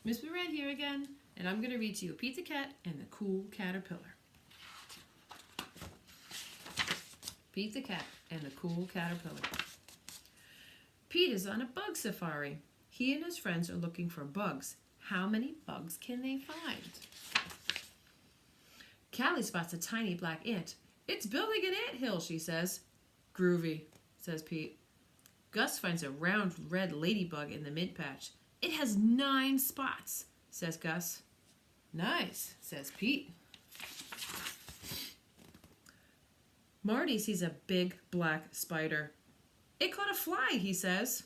Miss Moran here again, and I'm going to read to you Pete the Cat and the Cool Caterpillar. Pete the Cat and the Cool Caterpillar. Pete is on a bug safari. He and his friends are looking for bugs. How many bugs can they find? Callie spots a tiny black ant. It's building an anthill, she says. Groovy, says Pete. Gus finds a round red ladybug in the mint patch. It has 9 spots, says Gus. Nice, says Pete. Marty sees a big black spider. It caught a fly, he says.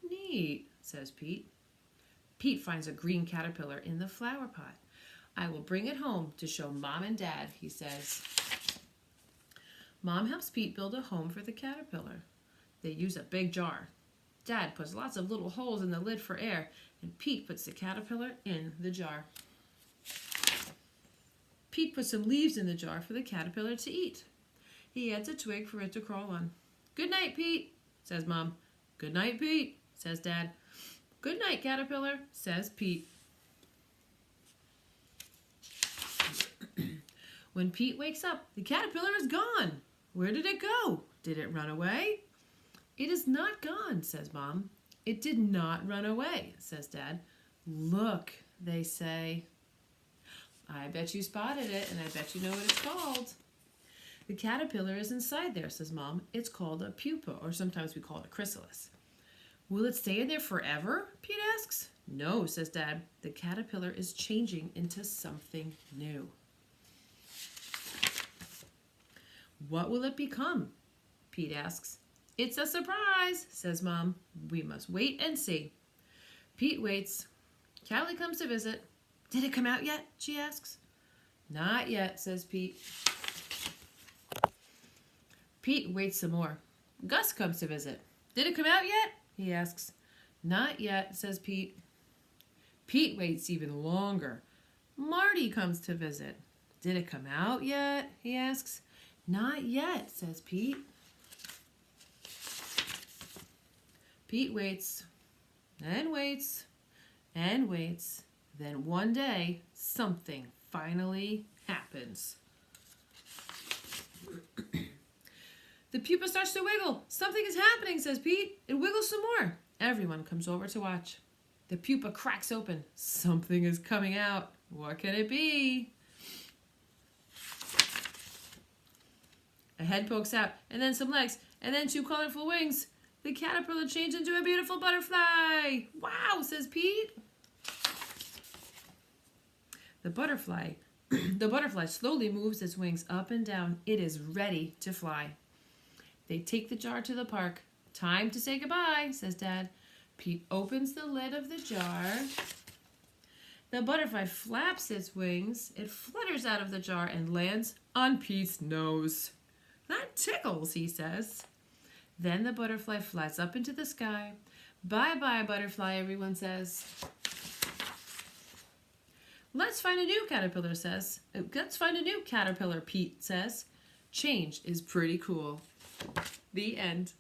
Neat, says Pete. Pete finds a green caterpillar in the flower pot. I will bring it home to show Mom and Dad, he says. Mom helps Pete build a home for the caterpillar. They use a big jar. Dad puts lots of little holes in the lid for air, and Pete puts the caterpillar in the jar. Pete puts some leaves in the jar for the caterpillar to eat. He adds a twig for it to crawl on. Good night, Pete, says Mom. Good night, Pete, says Dad. Good night, caterpillar, says Pete. When Pete wakes up, the caterpillar is gone. Where did it go? Did it run away? It is not gone, says Mom. It did not run away, says Dad. Look, they say. I bet you spotted it, and I bet you know what it's called. The caterpillar is inside there, says Mom. It's called a pupa, or sometimes we call it a chrysalis. Will it stay in there forever? Pete asks. No, says Dad. The caterpillar is changing into something new. What will it become? Pete asks. It's a surprise, says Mom. We must wait and see. Pete waits. Callie comes to visit. Did it come out yet? She asks. Not yet, says Pete. Pete waits some more. Gus comes to visit. Did it come out yet? He asks. Not yet, says Pete. Pete waits even longer. Marty comes to visit. Did it come out yet? He asks. Not yet, says Pete. Pete waits, and waits, and waits. Then one day, something finally happens. The pupa starts to wiggle. Something is happening, says Pete. It wiggles some more. Everyone comes over to watch. The pupa cracks open. Something is coming out. What can it be? A head pokes out, and then some legs, and then 2 colorful wings. The caterpillar changed into a beautiful butterfly. Wow, says Pete. The butterfly slowly moves its wings up and down. It is ready to fly. They take the jar to the park. Time to say goodbye, says Dad. Pete opens the lid of the jar. The butterfly flaps its wings. It flutters out of the jar and lands on Pete's nose. That tickles, he says. Then the butterfly flies up into the sky. Bye-bye, butterfly, everyone says. Let's find a new caterpillar, says. Let's find a new caterpillar, Pete says. Change is pretty cool. The end.